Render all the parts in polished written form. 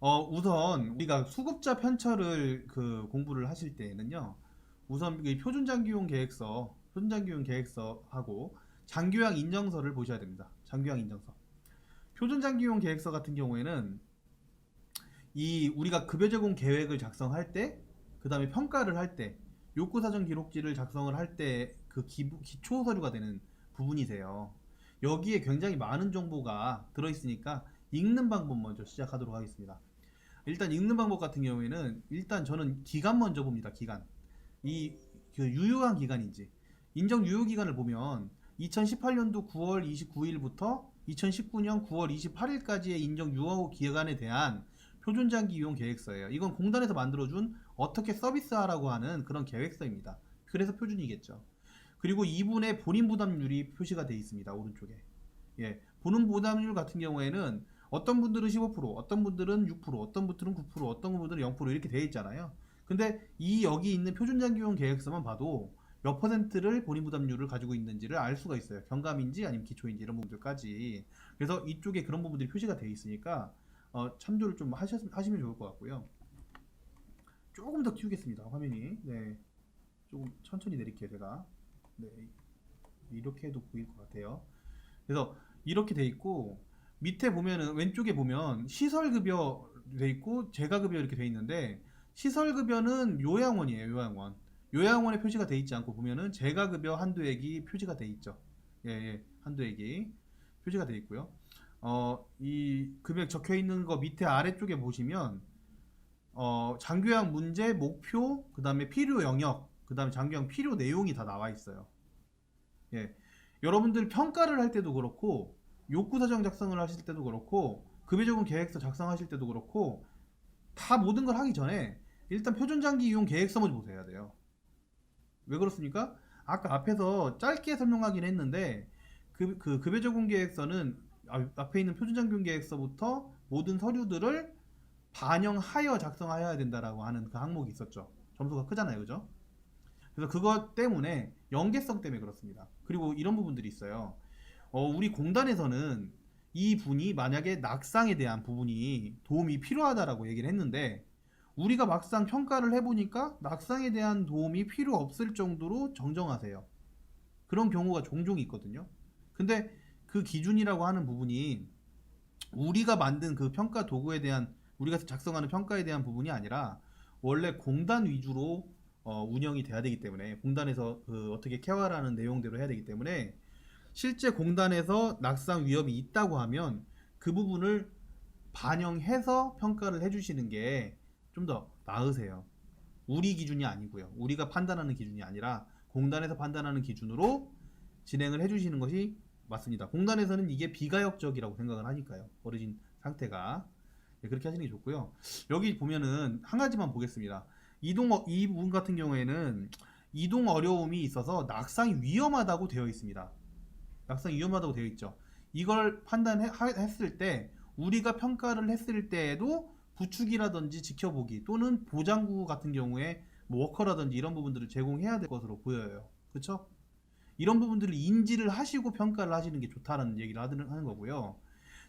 우선 우리가 수급자 편철을 공부를 하실 때에는요. 우선 이 표준장기용 계획서하고 장교양 인정서를 보셔야 됩니다. 장교양 인정서. 표준장기용 계획서 같은 경우에는 이 우리가 급여 제공 계획을 작성할 때, 그 다음에 평가를 할 때, 욕구사전 기록지를 작성을 할 때 그 기초 서류가 되는 부분이세요. 여기에 굉장히 많은 정보가 들어있으니까 읽는 방법 먼저 시작하도록 하겠습니다. 일단 읽는 방법 같은 경우에는 일단 저는 기간 먼저 봅니다. 기간. 이 유효한 기간인지. 인정 유효 기간을 보면 2018년도 9월 29일부터 2019년 9월 28일까지의 인정 유효 기간에 대한 표준장기 이용 계획서예요. 이건 공단에서 만들어준 어떻게 서비스하라고 하는 그런 계획서입니다. 그래서 표준이겠죠. 그리고 2분의 본인 부담률이 표시가 되어 있습니다. 오른쪽에. 예, 본인 부담률 같은 경우에는 어떤 분들은 15%, 어떤 분들은 6%, 어떤 분들은 9%, 어떤 분들은 0% 이렇게 되어 있잖아요. 근데 이 여기 있는 표준장기용 계획서만 봐도 몇 퍼센트를 본인 부담률을 가지고 있는지를 알 수가 있어요. 경감인지 아니면 기초인지 이런 부분들까지. 그래서 이쪽에 그런 부분들이 표시가 되어 있으니까 참조를 좀 하시면 좋을 것 같고요. 조금 더 키우겠습니다. 화면이. 네, 조금 천천히 내릴게요. 제가. 네, 이렇게 해도 보일 것 같아요. 그래서 이렇게 돼 있고 밑에 보면은 왼쪽에 보면 시설급여 돼 있고 재가급여 이렇게 돼 있는데 시설급여는 요양원이에요. 요양원. 요양원에 표시가 돼 있지 않고 보면은 재가급여 한도액이 표시가 돼 있죠. 예, 예, 한도액이 표시가 돼 있고요. 이 금액 적혀 있는 거 밑에 아래쪽에 보시면 장교양 문제, 목표, 그 다음에 필요 영역, 그 다음에 장교양 필요 내용이 다 나와 있어요. 예. 여러분들 평가를 할 때도 그렇고, 욕구사정 작성을 하실 때도 그렇고, 급여적용 계획서 작성하실 때도 그렇고, 다 모든 걸 하기 전에 일단 표준장기 이용 계획서 먼저 보셔야 돼요. 왜 그렇습니까? 아까 앞에서 짧게 설명하긴 했는데, 그 급여적용 계획서는 앞에 있는 표준장기 계획서부터 모든 서류들을 반영하여 작성하여야 된다라고 하는 그 항목이 있었죠. 점수가 크잖아요, 그죠? 그래서 그것 때문에 연계성 때문에 그렇습니다. 그리고 이런 부분들이 있어요. 우리 공단에서는 이 분이 만약에 낙상에 대한 부분이 도움이 필요하다라고 얘기를 했는데 우리가 막상 평가를 해보니까 낙상에 대한 도움이 필요 없을 정도로 정정하세요. 그런 경우가 종종 있거든요. 근데 그 기준이라고 하는 부분이 우리가 만든 그 평가 도구에 대한 우리가 작성하는 평가에 대한 부분이 아니라 원래 공단 위주로 운영이 돼야 되기 때문에 공단에서 어떻게 케어라는 내용대로 해야 되기 때문에 실제 공단에서 낙상 위험이 있다고 하면 그 부분을 반영해서 평가를 해주시는 게 좀 더 나으세요. 우리 기준이 아니고요. 우리가 판단하는 기준이 아니라 공단에서 판단하는 기준으로 진행을 해주시는 것이 맞습니다. 공단에서는 이게 비가역적이라고 생각을 하니까요. 벌어진 상태가. 네, 그렇게 하시는 게 좋고요. 여기 보면은 한 가지만 보겠습니다. 이 부분 같은 경우에는 이동 어려움이 있어서 낙상이 위험하다고 되어 있습니다. 낙상이 위험하다고 되어 있죠. 이걸 판단했을 때 우리가 평가를 했을 때에도 부축이라든지 지켜보기 또는 보장구 같은 경우에 뭐 워커라든지 이런 부분들을 제공해야 될 것으로 보여요. 그렇죠? 이런 부분들을 인지를 하시고 평가를 하시는 게 좋다는 얘기를 하는 거고요.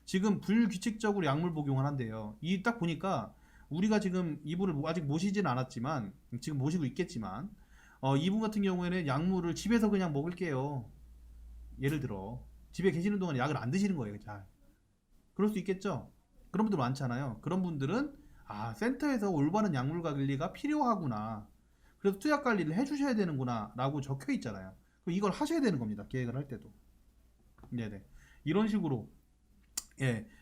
지금 불규칙적으로 약물 복용을 한대요. 이 딱 보니까 우리가 지금 이분을 아직 모시진 않았지만 지금 모시고 있겠지만 이분 같은 경우에는 약물을 집에서 그냥 먹을게요. 예를 들어 집에 계시는 동안 약을 안 드시는 거예요. 잘. 그럴 수 있겠죠. 그런 분들 많잖아요. 그런 분들은 센터에서 올바른 약물 관리가 필요하구나. 그래서 투약 관리를 해주셔야 되는구나 라고 적혀 있잖아요. 그럼 이걸 하셔야 되는 겁니다. 계획을 할 때도. 네네. 이런 식으로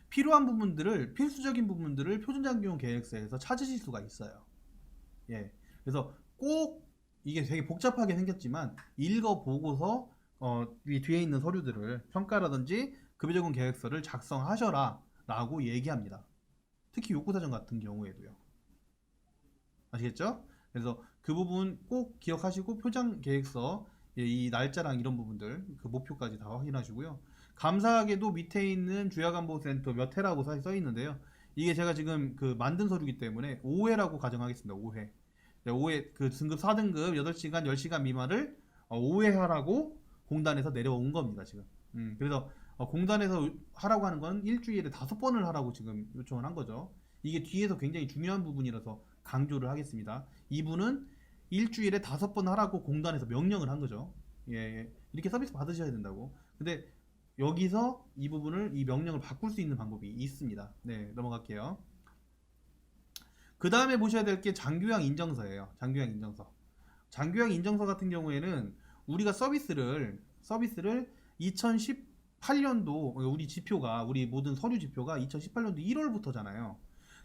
필요한 부분들을 필수적인 부분들을 표준장기용 계획서에서 찾으실 수가 있어요. 예. 그래서 꼭 이게 되게 복잡하게 생겼지만 읽어보고서 이 뒤에 있는 서류들을 평가라든지 급여적용 계획서를 작성하셔라 라고 얘기합니다. 특히 욕구사전 같은 경우에도요. 아시겠죠? 그래서 그 부분 꼭 기억하시고 표장 계획서 이 날짜랑 이런 부분들 그 목표까지 다 확인하시고요. 감사하게도 밑에 있는 주야간보센터 몇 회라고 써 있는데요. 이게 제가 지금 만든 서류이기 때문에 5회라고 가정하겠습니다. 5회. 5회 그 등급 4등급 8시간 10시간 미만을 5회 하라고 공단에서 내려온 겁니다. 지금. 그래서 공단에서 하라고 하는 건 일주일에 5번을 하라고 지금 요청을 한 거죠. 이게 뒤에서 굉장히 중요한 부분이라서 강조를 하겠습니다. 이분은 일주일에 5번 하라고 공단에서 명령을 한 거죠. 예, 예. 이렇게 서비스 받으셔야 된다고. 근데 여기서 이 부분을 이 명령을 바꿀 수 있는 방법이 있습니다. 네, 넘어갈게요. 그 다음에 보셔야 될 게 장교양 인정서예요. 장교양 인정서. 장교양 인정서 같은 경우에는 우리가 서비스를 2018년도 우리 지표가 우리 모든 서류 지표가 2018년도 1월부터잖아요.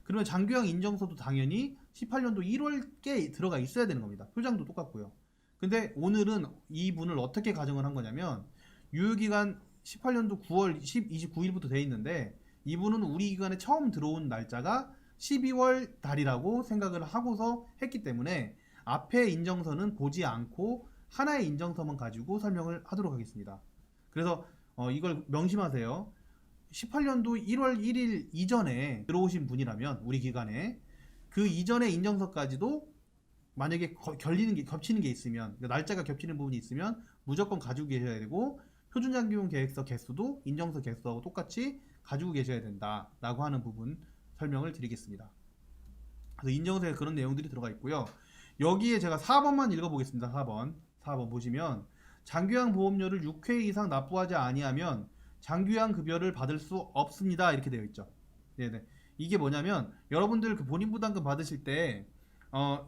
그러면 장교양 인정서도 당연히 18년도 1월께 들어가 있어야 되는 겁니다. 표장도 똑같고요. 근데 오늘은 이분을 어떻게 가정을 한 거냐면 유효기간 18년도 9월 29일부터 돼 있는데 이분은 우리 기관에 처음 들어온 날짜가 12월 달이라고 생각을 하고서 했기 때문에 앞에 인정서는 보지 않고 하나의 인정서만 가지고 설명을 하도록 하겠습니다. 그래서 이걸 명심하세요. 18년도 1월 1일 이전에 들어오신 분이라면 우리 기관에 그 이전의 인정서까지도 만약에 겹치는 게 있으면 날짜가 겹치는 부분이 있으면 무조건 가지고 계셔야 되고 표준장기용 계획서 개수도 인정서 개수하고 똑같이 가지고 계셔야 된다 라고 하는 부분 설명을 드리겠습니다. 그래서 인정서에 그런 내용들이 들어가 있고요. 여기에 제가 4번만 읽어보겠습니다. 4번 보시면 장교양 보험료를 6회 이상 납부하지 아니하면 장교양 급여를 받을 수 없습니다. 이렇게 되어 있죠. 네네. 이게 뭐냐면 여러분들 그 본인 부담금 받으실 때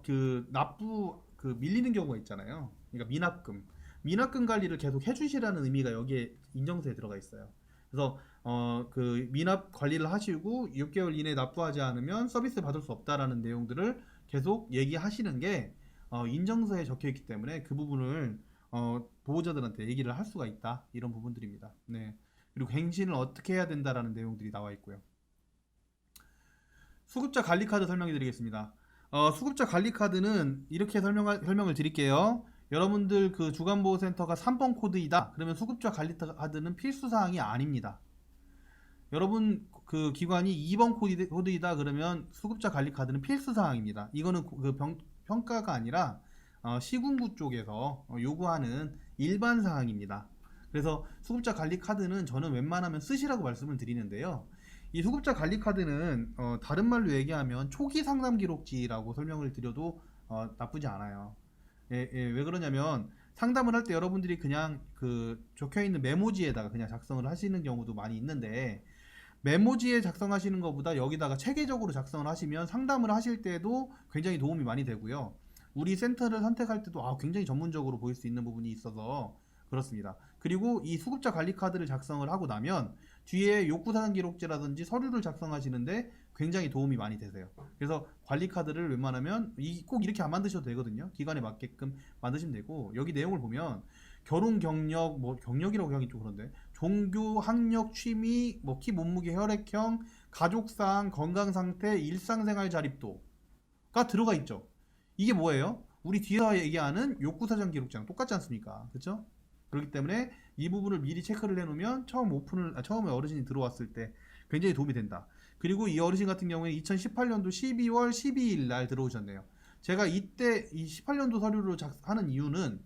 그 납부 그 밀리는 경우가 있잖아요. 그러니까 미납금 관리를 계속 해주시라는 의미가 여기에 인정서에 들어가 있어요. 그래서 그 미납 관리를 하시고 6개월 이내에 납부하지 않으면 서비스 받을 수 없다라는 내용들을 계속 얘기하시는 게 인정서에 적혀 있기 때문에 그 부분을 보호자들한테 얘기를 할 수가 있다 이런 부분들입니다. 네. 그리고 갱신을 어떻게 해야 된다라는 내용들이 나와 있고요. 수급자 관리 카드 설명해 드리겠습니다. 수급자 관리 카드는 이렇게 설명을 드릴게요. 여러분들 그 주간보호센터가 3번 코드이다 그러면 수급자 관리 카드는 필수 사항이 아닙니다. 여러분 그 기관이 2번 코드이다 그러면 수급자 관리 카드는 필수 사항입니다. 이거는 그 평가가 아니라 시군구 쪽에서 요구하는 일반 사항입니다. 그래서 수급자 관리 카드는 저는 웬만하면 쓰시라고 말씀을 드리는데요. 이 수급자 관리 카드는 다른 말로 얘기하면 초기 상담 기록지라고 설명을 드려도 나쁘지 않아요. 왜 그러냐면 상담을 할 때 여러분들이 그냥 그 적혀있는 메모지에다가 그냥 작성을 하시는 경우도 많이 있는데 메모지에 작성하시는 것보다 여기다가 체계적으로 작성을 하시면 상담을 하실 때도 굉장히 도움이 많이 되고요. 우리 센터를 선택할 때도 굉장히 전문적으로 보일 수 있는 부분이 있어서 그렇습니다. 그리고 이 수급자 관리 카드를 작성을 하고 나면 뒤에 욕구사항 기록지라든지 서류를 작성하시는데 굉장히 도움이 많이 되세요. 그래서 관리 카드를 웬만하면 꼭 이렇게 안 만드셔도 되거든요. 기간에 맞게끔 만드시면 되고 여기 내용을 보면 결혼 경력, 뭐 경력이라고 하긴 좀 그런데 종교, 학력, 취미, 뭐 키, 몸무게, 혈액형, 가족사항, 건강상태, 일상생활 자립도가 들어가 있죠. 이게 뭐예요? 우리 뒤에서 얘기하는 욕구사전 기록장 똑같지 않습니까? 그렇죠? 그렇기 때문에 이 부분을 미리 체크를 해놓으면 처음에 어르신이 들어왔을 때 굉장히 도움이 된다. 그리고 이 어르신 같은 경우에 2018년도 12월 12일 날 들어오셨네요. 제가 이때 이 18년도 서류를 하는 이유는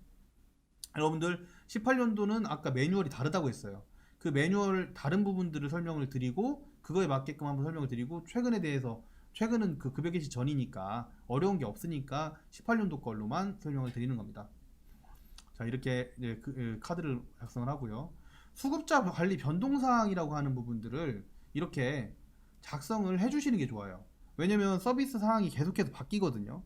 여러분들 18년도는 아까 매뉴얼이 다르다고 했어요. 그 매뉴얼 다른 부분들을 설명을 드리고 그거에 맞게끔 한번 설명을 드리고 최근은 그 급여 개시 전이니까 어려운 게 없으니까 18년도 걸로만 설명을 드리는 겁니다. 자, 이렇게 이제 카드를 작성을 하고요. 수급자 관리 변동사항이라고 하는 부분들을 이렇게 작성을 해주시는 게 좋아요. 왜냐면 서비스 사항이 계속해서 바뀌거든요.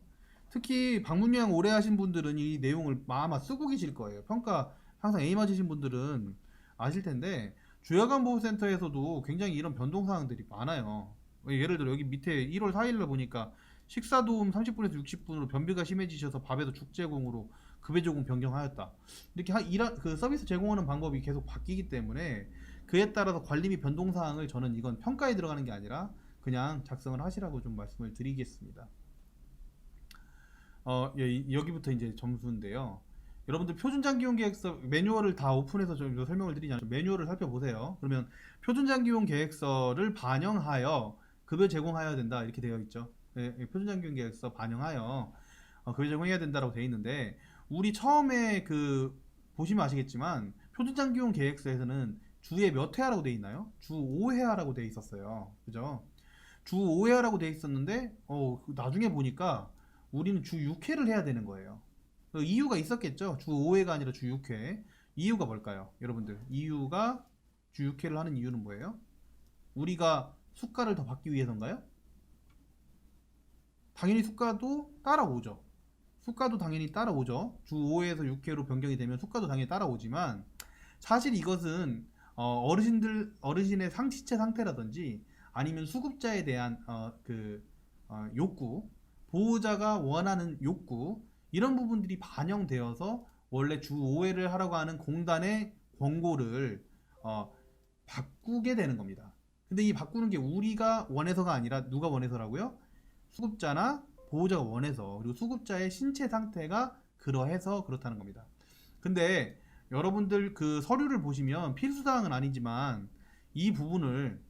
특히 방문 요양 오래 하신 분들은 이 내용을 아마 쓰고 계실 거예요. 평가 항상 A 맞으신 분들은 아실 텐데 주야간보호센터에서도 굉장히 이런 변동사항들이 많아요. 예를 들어 여기 밑에 1월 4일날 보니까 식사도움 30분에서 60분으로 변비가 심해지셔서 밥에도 죽 제공으로 급여 제공 변경하였다. 이렇게 그 서비스 제공하는 방법이 계속 바뀌기 때문에 그에 따라서 관리 및 변동사항을 저는 이건 평가에 들어가는 게 아니라 그냥 작성을 하시라고 좀 말씀을 드리겠습니다. 여기부터 이제 점수인데요. 여러분들 표준장기용 계획서 매뉴얼을 다 오픈해서 좀 설명을 드리자면 매뉴얼을 살펴보세요. 그러면 표준장기용 계획서를 반영하여 급여 제공해야 된다 이렇게 되어 있죠. 표준장기용 계획서 반영하여 급여 제공해야 된다라고 되어 있는데 우리 처음에 보시면 아시겠지만 표준장기용 계획서에서는 주에 몇 회하라고 되어 있나요? 주 5회하라고 되어 있었어요. 그죠? 주 5회라고 돼 있었는데 나중에 보니까 우리는 주 6회를 해야 되는 거예요. 그 이유가 있었겠죠. 주 5회가 아니라 주 6회. 이유가 뭘까요? 여러분들, 이유가 주 6회를 하는 이유는 뭐예요? 우리가 수가를 더 받기 위해서인가요? 당연히 수가도 따라오죠. 수가도 당연히 따라오죠. 주 5회에서 6회로 변경이 되면 수가도 당연히 따라오지만, 사실 이것은 어르신의 신체 상태라든지 아니면 수급자에 대한 욕구, 보호자가 원하는 욕구, 이런 부분들이 반영되어서 원래 주 5회를 하라고 하는 공단의 권고를 바꾸게 되는 겁니다. 근데 이 바꾸는 게 우리가 원해서가 아니라 누가 원해서라고요? 수급자나 보호자가 원해서, 그리고 수급자의 신체 상태가 그러해서 그렇다는 겁니다. 근데 여러분들 그 서류를 보시면 필수사항은 아니지만 이 부분을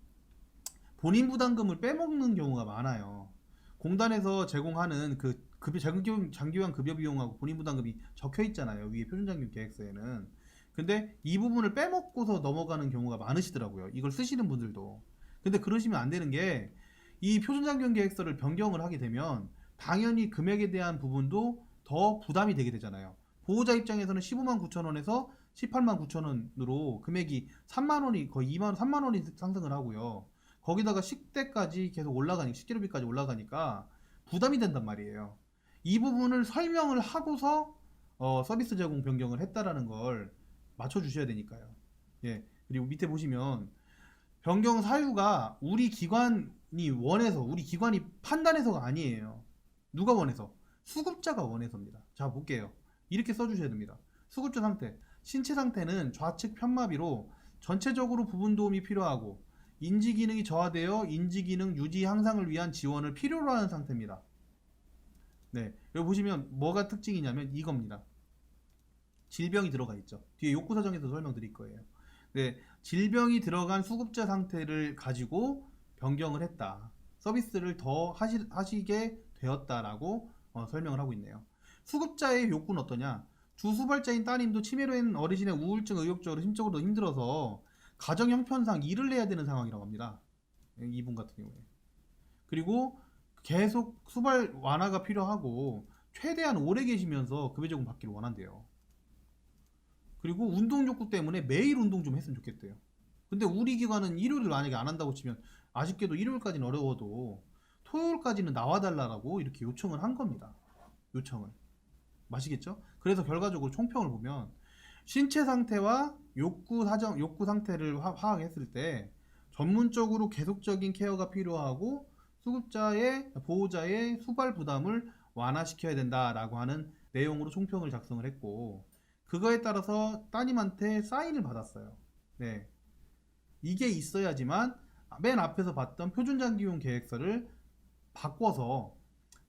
본인 부담금을 빼먹는 경우가 많아요. 공단에서 제공하는 그 장기요양 급여 비용하고 본인 부담금이 적혀 있잖아요. 위에 표준장기요양 계획서에는. 근데 이 부분을 빼먹고서 넘어가는 경우가 많으시더라고요. 이걸 쓰시는 분들도. 근데 그러시면 안 되는 게, 이 표준장기요양 계획서를 변경을 하게 되면 당연히 금액에 대한 부분도 더 부담이 되게 되잖아요. 보호자 입장에서는 15만 9천 원에서 18만 9천 원으로 금액이 3만 원이 거의 2만 원, 3만 원이 상승을 하고요. 거기다가 식대까지 계속 올라가니까, 식재료비까지 올라가니까 부담이 된단 말이에요. 이 부분을 설명을 하고서 서비스 제공 변경을 했다라는 걸 맞춰주셔야 되니까요. 예. 그리고 밑에 보시면 변경 사유가 우리 기관이 원해서, 우리 기관이 판단해서가 아니에요. 누가 원해서? 수급자가 원해서입니다. 자, 볼게요. 이렇게 써주셔야 됩니다. 수급자 상태, 신체 상태는 좌측 편마비로 전체적으로 부분 도움이 필요하고 인지 기능이 저하되어 인지 기능 유지 향상을 위한 지원을 필요로 하는 상태입니다. 네, 여기 보시면 뭐가 특징이냐면 이겁니다. 질병이 들어가 있죠. 뒤에 욕구 사정에서 설명드릴 거예요. 네, 질병이 들어간 수급자 상태를 가지고 변경을 했다. 서비스를 더 하시게 되었다라고 설명을 하고 있네요. 수급자의 욕구는 어떠냐? 주수발자인 따님도 치매로 인한 어르신의 우울증 의욕적으로 심적으로 힘들어서 가정 형편상 일을 해야 되는 상황이라고 합니다. 이분 같은 경우에. 그리고 계속 수발 완화가 필요하고 최대한 오래 계시면서 급여 제공 받기를 원한대요. 그리고 운동 욕구 때문에 매일 운동 좀 했으면 좋겠대요. 근데 우리 기관은 일요일을 만약에 안 한다고 치면, 아쉽게도 일요일까지는 어려워도 토요일까지는 나와달라고 이렇게 요청을 한 겁니다. 요청을. 마시겠죠? 그래서 결과적으로 총평을 보면 신체 상태와 욕구 상태를 파악했을 때 전문적으로 계속적인 케어가 필요하고 보호자의 수발 부담을 완화시켜야 된다라고 하는 내용으로 총평을 작성을 했고, 그거에 따라서 따님한테 사인을 받았어요. 네. 이게 있어야지만 맨 앞에서 봤던 표준장기용 계획서를 바꿔서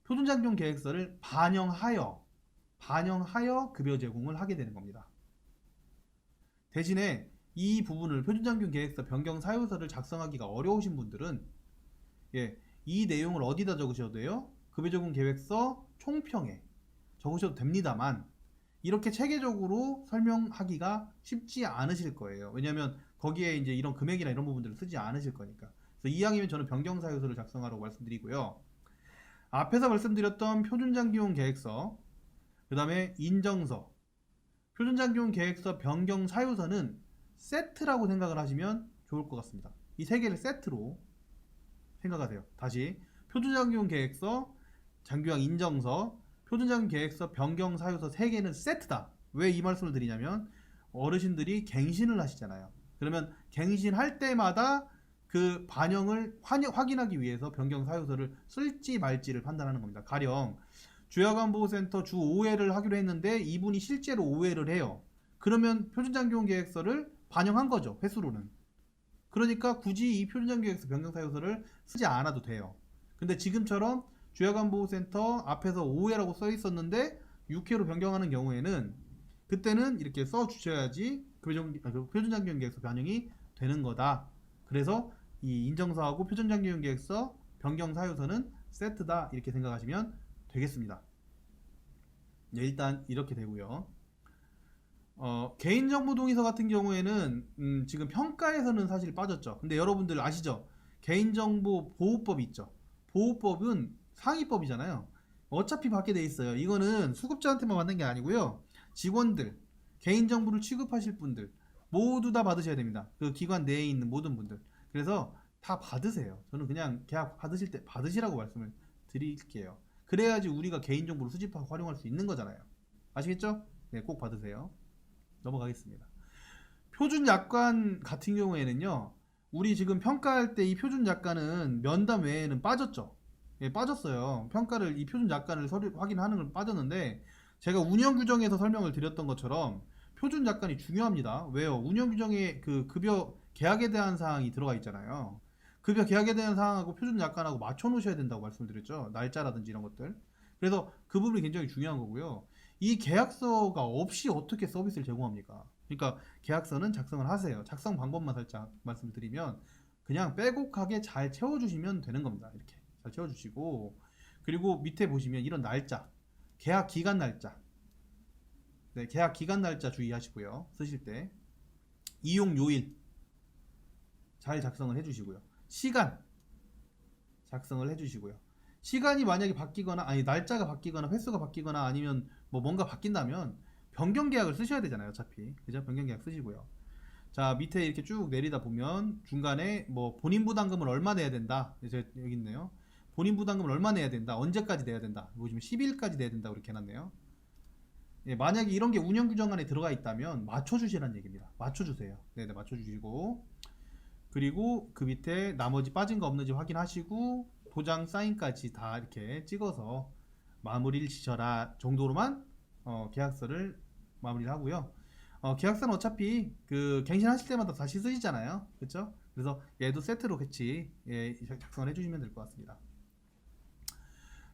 표준장기용 계획서를 반영하여 급여 제공을 하게 되는 겁니다. 대신에 이 부분을 표준장기용 계획서 변경 사유서를 작성하기가 어려우신 분들은 이 내용을 어디다 적으셔도 돼요? 급여 제공 계획서 총평에 적으셔도 됩니다만, 이렇게 체계적으로 설명하기가 쉽지 않으실 거예요. 왜냐하면 거기에 이제 이런 금액이나 이런 부분들을 쓰지 않으실 거니까. 그래서 이왕이면 저는 변경 사유서를 작성하라고 말씀드리고요. 앞에서 말씀드렸던 표준장기용 계획서, 그 다음에 인정서, 표준장기용 계획서 변경 사유서는 세트라고 생각을 하시면 좋을 것 같습니다. 이 세 개를 세트로 생각하세요. 다시, 표준장기용 계획서, 장기요양 인정서, 표준장기용 계획서 변경 사유서 세 개는 세트다. 왜 이 말씀을 드리냐면, 어르신들이 갱신을 하시잖아요. 그러면 갱신할 때마다 그 반영을 확인하기 위해서 변경 사유서를 쓸지 말지를 판단하는 겁니다. 가령 주야간보호센터 주 5회를 하기로 했는데 이분이 실제로 5회를 해요. 그러면 표준장기용 계획서를 반영한 거죠, 횟수로는. 그러니까 굳이 이 표준장기용 계획서 변경 사유서를 쓰지 않아도 돼요. 근데 지금처럼 주야간보호센터 앞에서 5회라고 써 있었는데 6회로 변경하는 경우에는, 그때는 이렇게 써 주셔야지 표준장기용 계획서 반영이 되는 거다. 그래서 이 인정서하고 표준장기용 계획서 변경 사유서는 세트다, 이렇게 생각하시면 되겠습니다. 네, 일단 이렇게 되고요. 개인정보 동의서 같은 경우에는 지금 평가에서는 사실 빠졌죠. 근데 여러분들 아시죠? 개인정보 보호법이 있죠. 보호법은 상위법이잖아요. 어차피 받게 돼 있어요. 이거는 수급자한테만 받는 게 아니고요. 직원들, 개인정보를 취급하실 분들 모두 다 받으셔야 됩니다. 그 기관 내에 있는 모든 분들. 그래서 다 받으세요. 저는 그냥 계약 받으실 때 받으시라고 말씀을 드릴게요. 그래야지 우리가 개인정보를 수집하고 활용할 수 있는 거잖아요. 아시겠죠? 네, 꼭 받으세요. 넘어가겠습니다. 표준 약관 같은 경우에는요, 우리 지금 평가할 때 이 표준 약관은 면담 외에는 빠졌죠. 예, 빠졌어요. 평가를 이 표준 약관을 서류 확인하는 걸 빠졌는데, 제가 운영 규정에서 설명을 드렸던 것처럼 표준 약관이 중요합니다. 왜요? 운영 규정에 그 급여 계약에 대한 사항이 들어가 있잖아요. 급여 계약에 대한 사항하고 표준 약관하고 맞춰 놓으셔야 된다고 말씀드렸죠. 날짜라든지 이런 것들. 그래서 그 부분이 굉장히 중요한 거고요. 이 계약서가 없이 어떻게 서비스를 제공합니까? 그러니까 계약서는 작성을 하세요. 작성 방법만 살짝 말씀을 드리면 그냥 빼곡하게 잘 채워주시면 되는 겁니다. 이렇게 잘 채워주시고, 그리고 밑에 보시면 이런 날짜, 계약 기간 날짜, 네, 계약 기간 날짜 주의하시고요. 쓰실 때 이용 요일 잘 작성을 해주시고요. 시간 작성을 해주시고요. 시간이 만약에 바뀌거나, 아니 날짜가 바뀌거나 횟수가 바뀌거나 아니면 뭐 뭔가 바뀐다면 변경 계약을 쓰셔야 되잖아요. 어차피 그죠? 변경 계약 쓰시고요. 자, 밑에 이렇게 쭉 내리다 보면 중간에 뭐 본인 부담금을 얼마 내야 된다, 이제 여기 있네요. 본인 부담금을 얼마 내야 된다, 언제까지 내야 된다, 보시면 10일까지 내야 된다 이렇게 해놨네요. 예, 만약에 이런 게 운영 규정 안에 들어가 있다면 맞춰주시라는 얘기입니다. 맞춰주세요. 네네, 맞춰주시고, 그리고 그 밑에 나머지 빠진 거 없는지 확인하시고 도장 사인까지 다 이렇게 찍어서 마무리를 지셔라 정도로만 계약서를 마무리를 하고요. 계약서는 어차피 그 갱신하실 때마다 다시 쓰시잖아요. 그렇죠? 그래서 얘도 세트로 같이, 예, 작성을 해주시면 될 것 같습니다.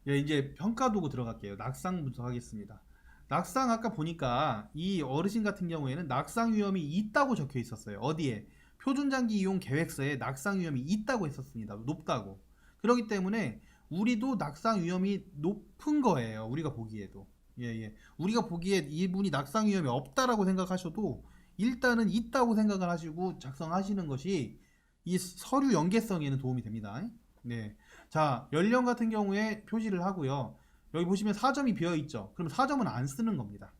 예, 이제 평가 도구 들어갈게요. 낙상부터 하겠습니다. 낙상 아까 보니까 이 어르신 같은 경우에는 낙상 위험이 있다고 적혀 있었어요. 어디에? 표준장기 이용 계획서에 낙상 위험이 있다고 했었습니다. 높다고. 그렇기 때문에 우리도 낙상 위험이 높은 거예요. 우리가 보기에도. 예, 예. 우리가 보기에 이분이 낙상 위험이 없다라고 생각하셔도 일단은 있다고 생각을 하시고 작성하시는 것이 이 서류 연계성에는 도움이 됩니다. 네. 자, 연령 같은 경우에 표시를 하고요. 여기 보시면 4점이 비어 있죠. 그럼 4점은 안 쓰는 겁니다.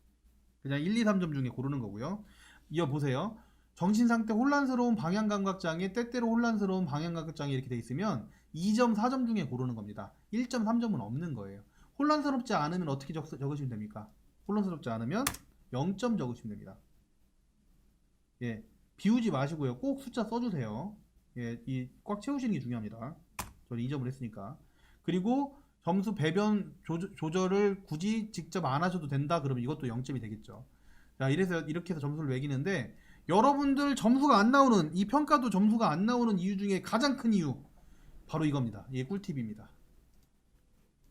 그냥 1, 2, 3점 중에 고르는 거고요. 이어 보세요. 정신상태 혼란스러운 방향감각장애, 때때로 혼란스러운 방향감각장애 이렇게 돼 있으면 2점, 4점 중에 고르는 겁니다. 1점, 3점은 없는 거예요. 혼란스럽지 않으면 어떻게 적으시면 됩니까? 혼란스럽지 않으면 0점 적으시면 됩니다. 예, 비우지 마시고요. 꼭 숫자 써주세요. 예, 이 꽉 채우시는 게 중요합니다. 저는 2점을 했으니까. 그리고 점수 배변 조절을 굳이 직접 안 하셔도 된다 그러면 이것도 0점이 되겠죠. 자, 이렇게 해서 점수를 매기는데, 여러분들 점수가 안 나오는, 이 평가도 점수가 안 나오는 이유 중에 가장 큰 이유 바로 이겁니다. 이게 꿀팁입니다.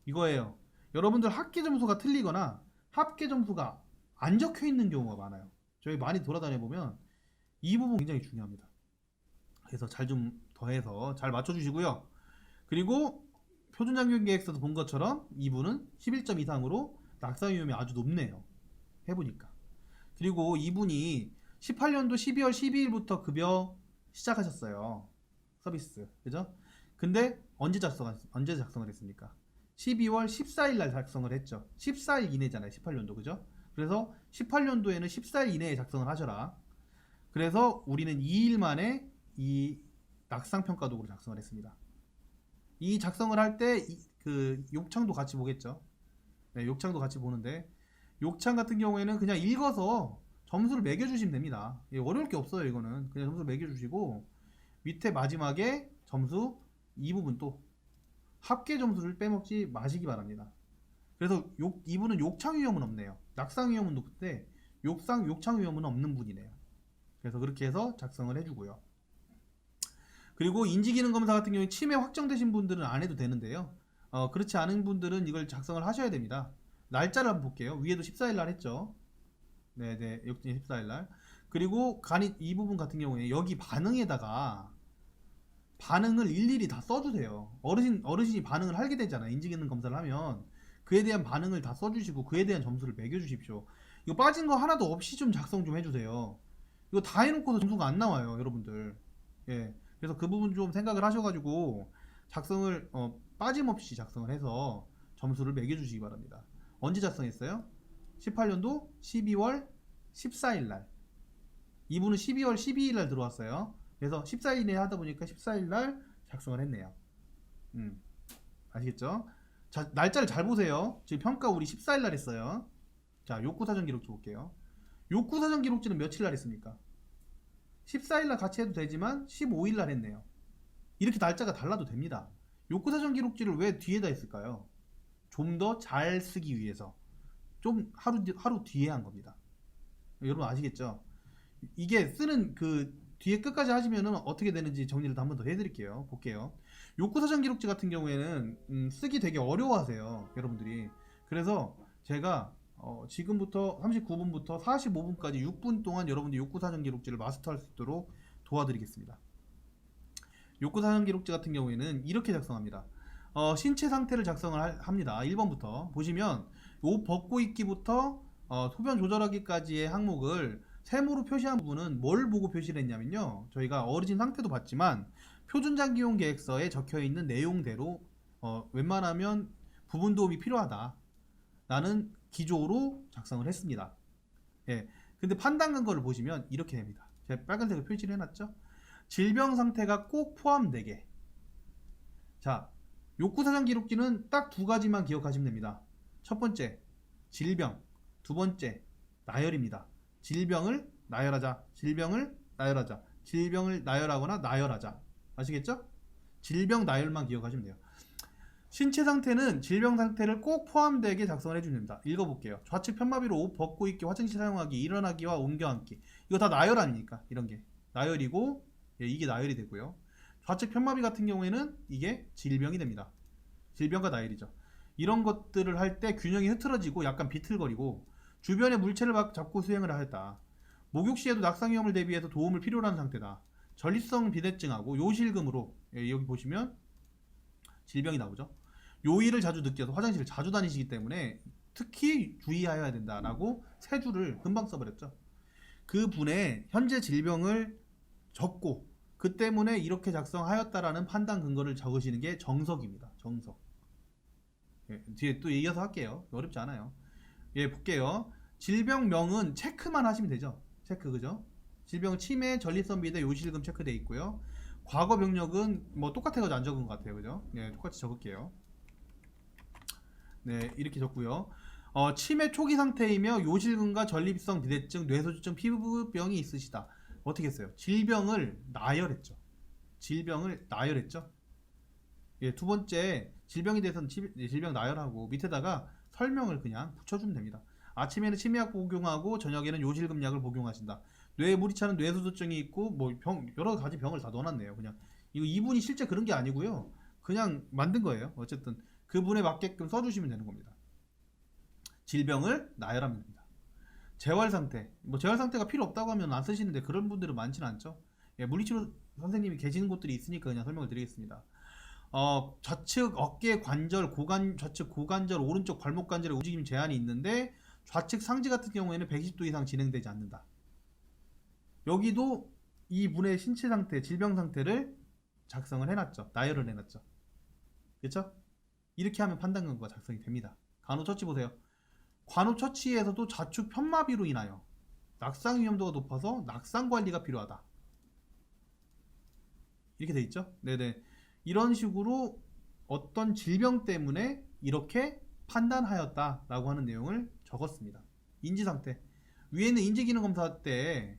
이거예요. 여러분들 합계 점수가 틀리거나 합계 점수가 안 적혀 있는 경우가 많아요. 저희 많이 돌아다녀 보면 이 부분 굉장히 중요합니다. 그래서 잘 좀 더해서 잘 맞춰주시고요. 그리고 표준장기계획서도 본 것처럼 이분은 11점 이상으로 낙상 위험이 아주 높네요. 해보니까. 그리고 이분이 18년도 12월 12일부터 급여 시작하셨어요. 서비스. 그죠? 근데 언제 작성을 했습니까? 12월 14일 날 작성을 했죠. 14일 이내잖아요. 18년도. 그죠? 그래서 18년도에는 14일 이내에 작성을 하셔라. 그래서 우리는 2일 만에 이 낙상평가 도구를 작성을 했습니다. 이 작성을 할 때 그 욕창도 같이 보겠죠. 네, 욕창도 같이 보는데, 욕창 같은 경우에는 그냥 읽어서 점수를 매겨주시면 됩니다. 예, 어려울 게 없어요. 이거는 그냥 점수 매겨주시고, 밑에 마지막에 점수 이 부분 또 합계 점수를 빼먹지 마시기 바랍니다. 그래서 이분은 욕창 위험은 없네요. 낙상 위험은 높은데 욕창 위험은 없는 분이네요. 그래서 그렇게 해서 작성을 해주고요. 그리고 인지기능 검사 같은 경우에 치매 확정되신 분들은 안 해도 되는데요. 그렇지 않은 분들은 이걸 작성을 하셔야 됩니다. 날짜를 한번 볼게요. 위에도 14일 날 했죠. 네네, 역시 14일 날. 그리고 이 부분 같은 경우에 여기 반응에다가 반응을 일일이 다 써주세요. 어르신이 반응을 하게 되잖아요. 인지기능 검사를 하면 그에 대한 반응을 다 써주시고 그에 대한 점수를 매겨주십시오. 이거 빠진 거 하나도 없이 좀 작성 좀 해주세요. 이거 다 해놓고도 점수가 안 나와요, 여러분들. 예, 그래서 그 부분 좀 생각을 하셔가지고 작성을 빠짐없이 작성을 해서 점수를 매겨주시기 바랍니다. 언제 작성했어요? 18년도 12월 14일 날. 이분은 12월 12일 날 들어왔어요. 그래서 14일에 하다 보니까 14일 날 작성을 했네요. 아시겠죠? 자, 날짜를 잘 보세요. 지금 평가 우리 14일 날 했어요. 자, 욕구사전 기록지 볼게요. 욕구사전 기록지는 며칠 날 했습니까? 14일 날 같이 해도 되지만 15일 날 했네요. 이렇게 날짜가 달라도 됩니다. 욕구사전 기록지를 왜 뒤에다 했을까요? 좀 더 잘 쓰기 위해서 좀 하루 뒤에 한 겁니다. 여러분 아시겠죠? 이게 쓰는 그 뒤에 끝까지 하시면은 어떻게 되는지 정리를 한 번 더 해드릴게요. 볼게요. 욕구사전 기록지 같은 경우에는 쓰기 되게 어려워하세요, 여러분들이. 그래서 제가 지금부터 39분부터 45분까지 6분 동안 여러분들 욕구사전 기록지를 마스터할 수 있도록 도와드리겠습니다. 욕구사전 기록지 같은 경우에는 이렇게 작성합니다. 신체 상태를 작성을 합니다. 1번부터 보시면 옷 벗고 있기부터 소변 조절하기까지의 항목을 세모로 표시한 부분은 뭘 보고 표시를 했냐면요, 저희가 어르신 상태도 봤지만 표준장기용 계획서에 적혀있는 내용대로 웬만하면 부분 도움이 필요하다 라는 기조로 작성을 했습니다. 예, 근데 판단 근거를 보시면 이렇게 됩니다. 제가 빨간색으로 표시를 해놨죠. 질병 상태가 꼭 포함되게. 자, 욕구사전 기록지는 딱 두 가지만 기억하시면 됩니다. 첫 번째, 질병. 두 번째, 나열입니다. 질병을 나열하자. 질병을 나열하자. 질병을 나열하거나 나열하자. 아시겠죠? 질병 나열만 기억하시면 돼요. 신체 상태는 질병 상태를 꼭 포함되게 작성을 해주면 됩니다. 읽어볼게요. 좌측 편마비로 옷 벗고 있기, 화장실 사용하기, 일어나기와 옮겨 앉기. 이거 다 나열 아닙니까? 이런 게 나열이고, 예, 이게 나열이 되고요. 좌측 편마비 같은 경우에는 이게 질병이 됩니다. 질병과 나열이죠. 이런 것들을 할 때 균형이 흐트러지고 약간 비틀거리고 주변의 물체를 잡고 수행을 하였다. 목욕 시에도 낙상 위험을 대비해서 도움을 필요로 하는 상태다. 전립성 비대증하고 요실금으로, 예, 여기 보시면 질병이 나오죠. 요일을 자주 느껴서 화장실을 자주 다니시기 때문에 특히 주의하여야 된다라고 세 줄을 금방 써버렸죠. 그 분의 현재 질병을 적고 그 때문에 이렇게 작성하였다라는 판단 근거를 적으시는 게 정석입니다. 정석. 예, 뒤에 또 이어서 할게요. 어렵지 않아요. 예, 볼게요. 질병명은 체크만 하시면 되죠. 체크, 그죠? 질병 치매, 전립선 비대, 요실금 체크되어 있고요. 과거 병력은 뭐 똑같아가지고 안 적은 것 같아요, 그죠? 네, 똑같이 적을게요. 네, 이렇게 적고요. 치매 초기 상태이며 요실금과 전립성 비대증, 뇌소주증, 피부병이 있으시다. 어떻게 했어요? 질병을 나열했죠. 질병을 나열했죠. 예, 두 번째, 질병에 대해서는 질병 나열하고 밑에다가 설명을 그냥 붙여주면 됩니다. 아침에는 치매약 복용하고 저녁에는 요실금약을 복용하신다. 뇌에 물이 차는 뇌소두증이 있고 뭐 여러 가지 병을 다 넣어놨네요. 그냥 이거 이분이 실제 그런 게 아니고요. 그냥 만든 거예요. 어쨌든 그분에 맞게끔 써주시면 되는 겁니다. 질병을 나열하면 됩니다. 재활 상태, 뭐 재활 상태가 필요 없다고 하면 안 쓰시는데 그런 분들은 많지는 않죠. 예, 물리치료 선생님이 계시는 곳들이 있으니까 그냥 설명을 드리겠습니다. 좌측 어깨 관절, 좌측 고관절, 오른쪽 발목 관절의 움직임 제한이 있는데 좌측 상지 같은 경우에는 120도 이상 진행되지 않는다. 여기도 이 분의 신체 상태, 질병 상태를 작성을 해놨죠. 나열을 해놨죠. 그렇죠? 이렇게 하면 판단 근거가 작성이 됩니다. 간호처치 보세요. 간호처치에서도 좌측 편마비로 인하여 낙상 위험도가 높아서 낙상 관리가 필요하다. 이렇게 돼 있죠? 네네. 이런 식으로 어떤 질병 때문에 이렇게 판단하였다라고 하는 내용을 적었습니다. 인지상태. 위에는 인지기능검사 때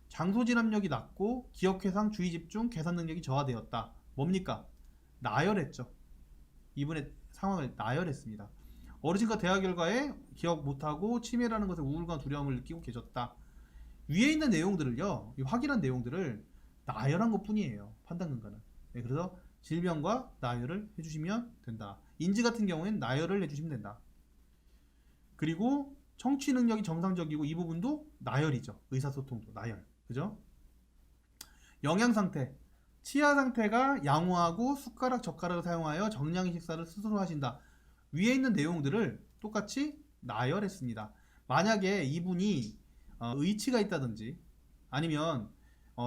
장소진압력이 낮고 기억회상, 주의집중, 계산능력이 저하되었다. 뭡니까? 나열했죠. 이분의 상황을 나열했습니다. 어르신과 대화 결과에 기억 못하고 치매라는 것에 우울감, 두려움을 느끼고 계셨다. 위에 있는 내용들을요, 이 확인한 내용들을 나열한 것 뿐이에요. 판단 근거는. 네, 그래서 질병과 나열을 해주시면 된다. 인지 같은 경우에는 나열을 해주시면 된다. 그리고 청취 능력이 정상적이고 이 부분도 나열이죠. 의사소통도 나열. 그죠? 영양 상태. 치아 상태가 양호하고 숟가락, 젓가락을 사용하여 정량의 식사를 스스로 하신다. 위에 있는 내용들을 똑같이 나열했습니다. 만약에 이분이 의치가 있다든지 아니면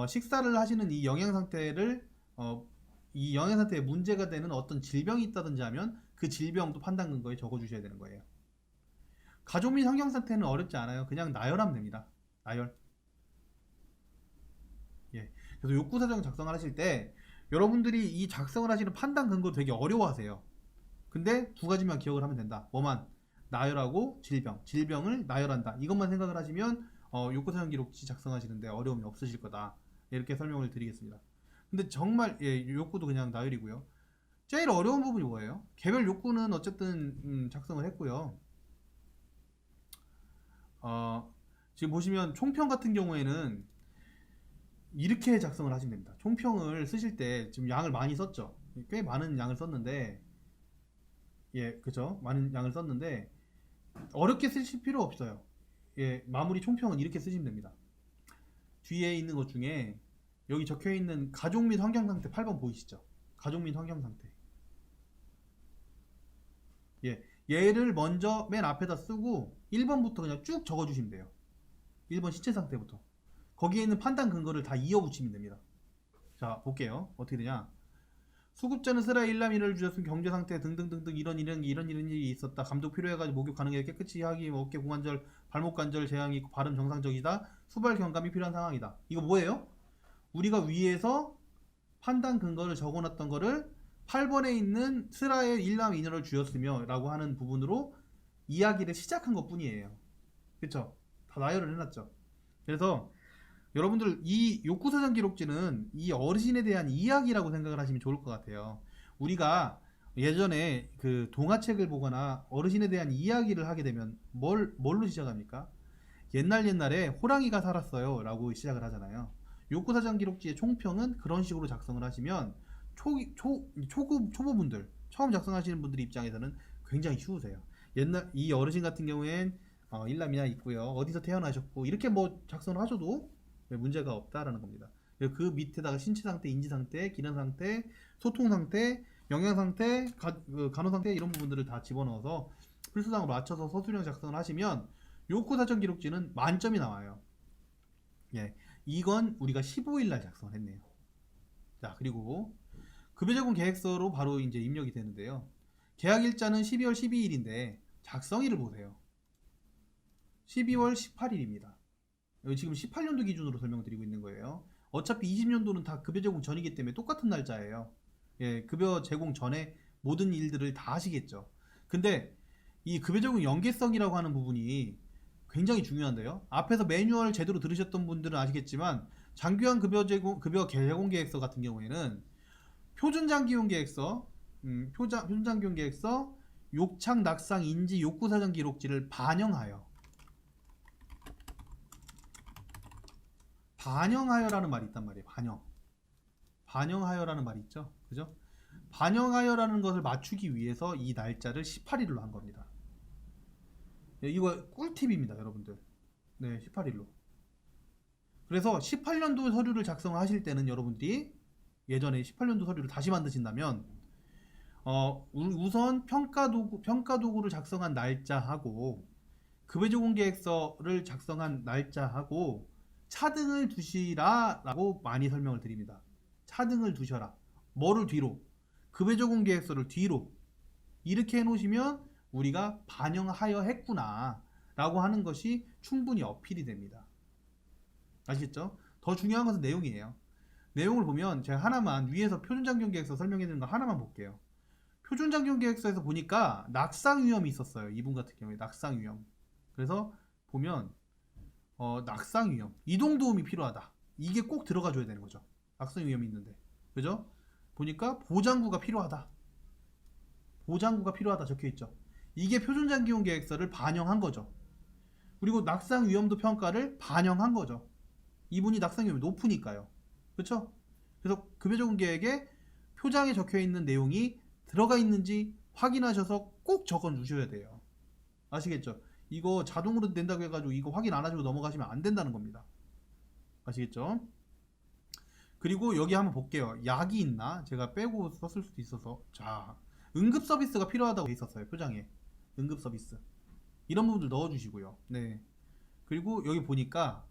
식사를 하시는 이 영양 상태를 이 영양 상태에 문제가 되는 어떤 질병이 있다든지 하면 그 질병도 판단 근거에 적어주셔야 되는 거예요. 가족 및 환경 상태는 어렵지 않아요. 그냥 나열하면 됩니다. 나열. 예. 그래서 욕구 사정 작성을 하실 때 여러분들이 이 작성을 하시는 판단 근거 되게 어려워하세요. 근데 두 가지만 기억을 하면 된다. 뭐만? 나열하고 질병. 질병을 나열한다. 이것만 생각을 하시면 욕구 사정 기록지 작성하시는데 어려움이 없으실 거다. 이렇게 설명을 드리겠습니다. 근데 정말 욕구도 그냥 나열이고요. 제일 어려운 부분이 뭐예요? 개별 욕구는 어쨌든 작성을 했고요. 지금 보시면 총평 같은 경우에는 이렇게 작성을 하시면 됩니다. 총평을 쓰실 때 지금 양을 많이 썼죠. 꽤 많은 양을 썼는데 그죠? 많은 양을 썼는데 어렵게 쓰실 필요 없어요. 마무리 총평은 이렇게 쓰시면 됩니다. 뒤에 있는 것 중에 여기 적혀 있는 가족 및 환경 상태 8번 보이시죠? 가족 및 환경 상태. 얘를 먼저 맨 앞에다 쓰고 1번부터 그냥 쭉 적어 주시면 돼요. 1번 시체 상태부터. 거기에 있는 판단 근거를 다 이어 붙이면 됩니다. 자, 볼게요. 어떻게 되냐? 수급자는 슬하에 일남이를 주셨음 경제 상태 등등등등 이런 일이 있었다. 감독 필요해가지고 목욕 가능해 깨끗이 하기 어깨 고관절 발목 관절 제한이 있고 발음 정상적이다. 수발 경감이 필요한 상황이다. 이거 뭐예요? 우리가 위에서 판단 근거를 적어놨던 거를 8번에 있는 슬하에 일남 인연을 주었으며 라고 하는 부분으로 이야기를 시작한 것 뿐이에요. 그쵸? 다 나열을 해놨죠. 그래서 여러분들 이 욕구사전 기록지는 이 어르신에 대한 이야기라고 생각을 하시면 좋을 것 같아요. 우리가 예전에 그 동화책을 보거나 어르신에 대한 이야기를 하게 되면 뭘로 시작합니까? 옛날에 호랑이가 살았어요 라고 시작을 하잖아요. 욕구사전 기록지의 총평은 그런 식으로 작성을 하시면 초보분들 처음 작성하시는 분들 입장에서는 굉장히 쉬우세요. 이 어르신 같은 경우엔 일남이나 있고요. 어디서 태어나셨고 이렇게 뭐 작성을 하셔도 문제가 없다라는 겁니다. 그 밑에다가 신체 상태, 인지 상태, 기능 상태, 소통 상태, 영양 상태, 간호 상태 이런 부분들을 다 집어넣어서 필수사항을 맞춰서 서술형 작성을 하시면 욕구 사전 기록지는 만점이 나와요. 이건 우리가 15일 날 작성을 했네요. 자, 그리고 급여 제공 계획서로 바로 이제 입력이 되는데요. 계약 일자는 12월 12일인데 작성일을 보세요. 12월 18일입니다. 지금 18년도 기준으로 설명드리고 있는 거예요. 어차피 20년도는 다 급여 제공 전이기 때문에 똑같은 날짜예요. 급여 제공 전에 모든 일들을 다 하시겠죠. 근데 이 급여 제공 연계성이라고 하는 부분이 굉장히 중요한데요. 앞에서 매뉴얼 제대로 들으셨던 분들은 아시겠지만 장기간 급여 제공 계획서 같은 경우에는 표준 장기용 계획서, 표준 장기용 계획서, 욕창 낙상 인지 욕구 사전 기록지를 반영하여라는 말이 있단 말이에요. 반영하여라는 말이 있죠. 그죠? 반영하여라는 것을 맞추기 위해서 이 날짜를 18일로 한 겁니다. 이거 꿀팁입니다, 여러분들. 18일로. 그래서 18년도 서류를 작성하실 때는 여러분들이 예전에 18년도 서류를 다시 만드신다면 우선 평가 도구를 작성한 날짜하고 급여 제공 계획서를 작성한 날짜하고 차등을 두시라라고 많이 설명을 드립니다. 차등을 두셔라. 뭐를 뒤로? 급여 제공 계획서를 뒤로. 이렇게 해놓으시면 우리가 반영하여 했구나 라고 하는 것이 충분히 어필이 됩니다. 아시겠죠? 더 중요한 것은 내용이에요. 내용을 보면 제가 하나만 위에서 표준장기용 계획서 설명해 드리는 거 하나만 볼게요. 표준장기용 계획서에서 보니까 낙상 위험이 있었어요. 이분 같은 경우에 낙상 위험. 그래서 보면 낙상 위험, 이동 도움이 필요하다. 이게 꼭 들어가 줘야 되는 거죠. 낙상 위험이 있는데. 그죠? 보니까 보장구가 필요하다. 보장구가 필요하다 적혀 있죠. 이게 표준장기용 계획서를 반영한 거죠. 그리고 낙상 위험도 평가를 반영한 거죠. 이분이 낙상 위험이 높으니까요. 그렇죠? 그래서 급여 제공 계획에 표장에 적혀 있는 내용이 들어가 있는지 확인하셔서 꼭 적어 주셔야 돼요. 아시겠죠? 이거 자동으로 된다고 해가지고 이거 확인 안 하시고 넘어가시면 안 된다는 겁니다. 아시겠죠? 그리고 여기 한번 볼게요. 약이 있나? 제가 빼고 썼을 수도 있어서. 자, 응급 서비스가 필요하다고 돼 있었어요. 표장에. 응급 서비스. 이런 부분들 넣어주시고요. 네. 그리고 여기 보니까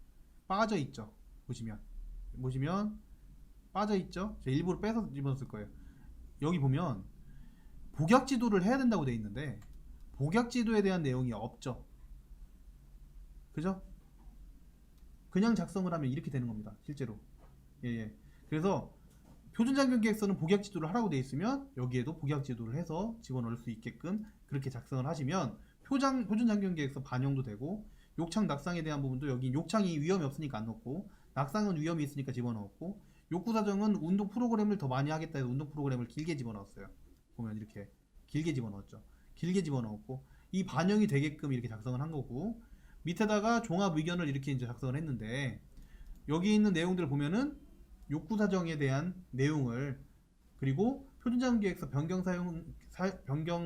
빠져 있죠. 보시면 빠져 있죠. 제가 일부러 빼서 집어넣었을 거예요. 여기 보면 복약 지도를 해야 된다고 돼 있는데 복약 지도에 대한 내용이 없죠. 그죠? 그냥 작성을 하면 이렇게 되는 겁니다. 실제로. 예. 그래서 표준장교계획서는 복약 지도를 하라고 돼 있으면 여기에도 복약 지도를 해서 집어넣을 수 있게끔 그렇게 작성을 하시면 표준장교계획서 반영도 되고, 욕창 낙상에 대한 부분도 여기 욕창이 위험이 없으니까 안 넣고, 낙상은 위험이 있으니까 집어넣었고, 욕구사정은 운동 프로그램을 더 많이 하겠다 해서 운동 프로그램을 길게 집어넣었어요. 보면 이렇게 길게 집어넣었죠. 길게 집어넣었고, 이 반영이 되게끔 이렇게 작성을 한 거고, 밑에다가 종합 의견을 이렇게 이제 작성을 했는데, 여기 있는 내용들을 보면은 욕구사정에 대한 내용을, 그리고 표준장기획서 변경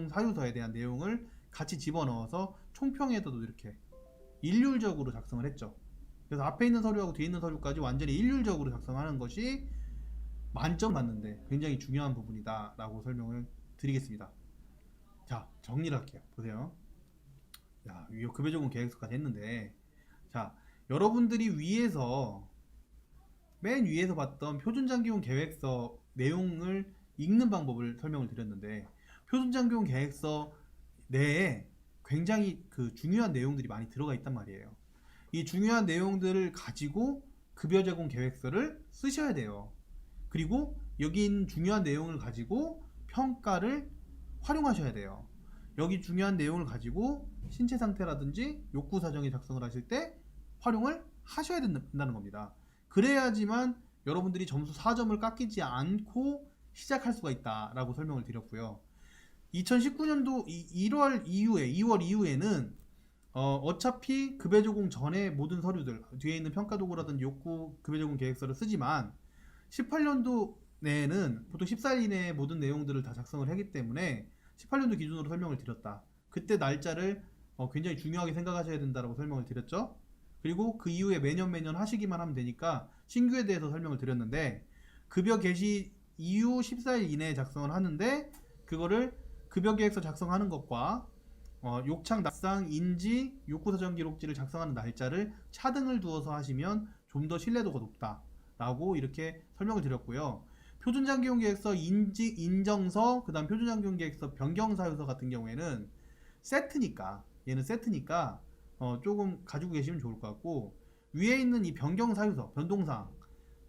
사유서에 대한 내용을 같이 집어넣어서 총평에도 이렇게 일률적으로 작성을 했죠. 그래서 앞에 있는 서류하고 뒤에 있는 서류까지 완전히 일률적으로 작성하는 것이 만점 받는데 굉장히 중요한 부분이다 라고 설명을 드리겠습니다. 자, 정리를 할게요. 보세요. 자, 급여적용 계획서까지 했는데, 자, 여러분들이 맨 위에서 봤던 표준장기용 계획서 내용을 읽는 방법을 설명을 드렸는데, 표준장기용 계획서 내에 굉장히 그 중요한 내용들이 많이 들어가 있단 말이에요. 이 중요한 내용들을 가지고 급여 제공 계획서를 쓰셔야 돼요. 그리고 여기 있는 중요한 내용을 가지고 평가를 활용하셔야 돼요. 여기 중요한 내용을 가지고 신체 상태라든지 욕구 사정에 작성을 하실 때 활용을 하셔야 된다는 겁니다. 그래야지만 여러분들이 점수 4점을 깎이지 않고 시작할 수가 있다라고 설명을 드렸고요. 2019년도 2월 이후에는 어차피 급여 제공 전에 모든 서류들, 뒤에 있는 평가 도구라든지 욕구 급여 제공 계획서를 쓰지만 18년도 내에는 보통 14일 이내에 모든 내용들을 다 작성을 하기 때문에 18년도 기준으로 설명을 드렸다. 그때 날짜를 굉장히 중요하게 생각하셔야 된다라고 설명을 드렸죠. 그리고 그 이후에 매년 하시기만 하면 되니까 신규에 대해서 설명을 드렸는데, 급여 개시 이후 14일 이내에 작성을 하는데, 그거를 급여 계획서 작성하는 것과 욕창, 낙상, 인지, 욕구사정 기록지를 작성하는 날짜를 차등을 두어서 하시면 좀 더 신뢰도가 높다라고 이렇게 설명을 드렸고요. 표준장기용계획서 인정서, 그 다음 표준장기용계획서 변경사유서 같은 경우에는 얘는 세트니까 조금 가지고 계시면 좋을 것 같고, 위에 있는 이 변경사유서, 변동사항,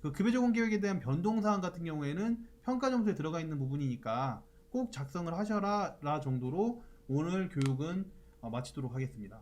그 급여제공 계획에 대한 변동사항 같은 경우에는 평가점수에 들어가 있는 부분이니까 꼭 작성을 하셔라 정도로 오늘 교육은 마치도록 하겠습니다.